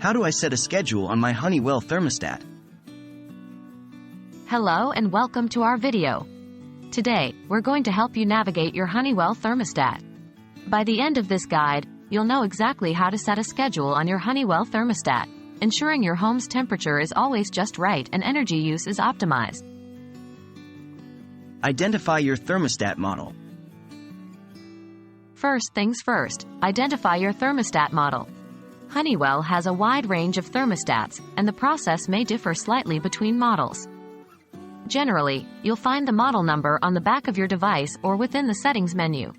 How do I set a schedule on my Honeywell thermostat? Hello and welcome to our video. Today, we're going to help you navigate your Honeywell thermostat. By the end of this guide, you'll know exactly how to set a schedule on your Honeywell thermostat, ensuring your home's temperature is always just right and energy use is optimized. Identify your thermostat model. First things first, identify your thermostat model. Honeywell has a wide range of thermostats, and the process may differ slightly between models. Generally, you'll find the model number on the back of your device or within the settings menu.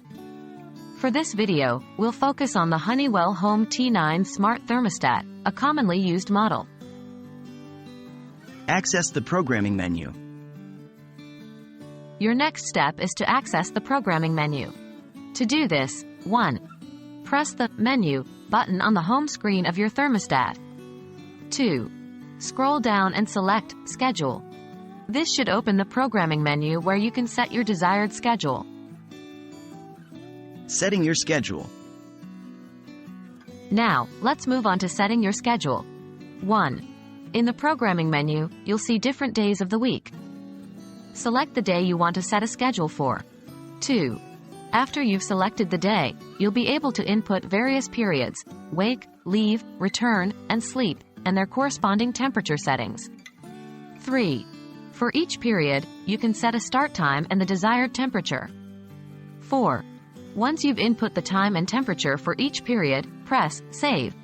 For this video, we'll focus on the Honeywell Home T9 Smart Thermostat, a commonly used model. Access the programming menu. Your next step is to access the programming menu. To do this, 1. Press the Menu button on the home screen of your thermostat. 2. Scroll down and select Schedule. This should open the programming menu where you can set your desired schedule. Setting your schedule. Now, let's move on to setting your schedule. 1. In the programming menu, you'll see different days of the week. Select the day you want to set a schedule for. 2. After you've selected the day, you'll be able to input various periods: wake, leave, return, and sleep, and their corresponding temperature settings. 3. For each period, you can set a start time and the desired temperature. 4. Once you've input the time and temperature for each period, press Save.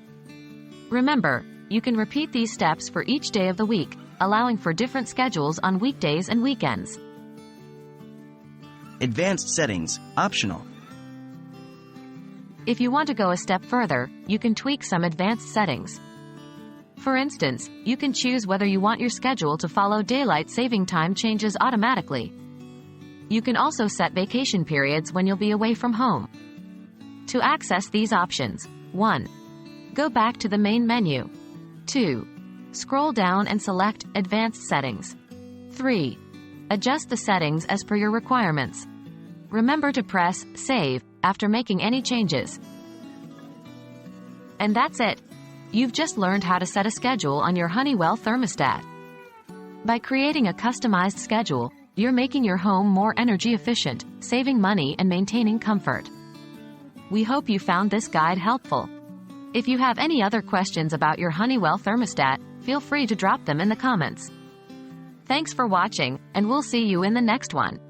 Remember, you can repeat these steps for each day of the week, allowing for different schedules on weekdays and weekends. Advanced settings, optional. If you want to go a step further, you can tweak some advanced settings. For instance, you can choose whether you want your schedule to follow daylight saving time changes automatically. You can also set vacation periods when you'll be away from home. To access these options, 1. Go back to the main menu. 2. Scroll down and select Advanced Settings. 3. Adjust the settings as per your requirements. Remember to press Save after making any changes. And that's it. You've just learned how to set a schedule on your Honeywell thermostat. By creating a customized schedule, you're making your home more energy efficient, saving money and maintaining comfort. We hope you found this guide helpful. If you have any other questions about your Honeywell thermostat, feel free to drop them in the comments. Thanks for watching, and we'll see you in the next one.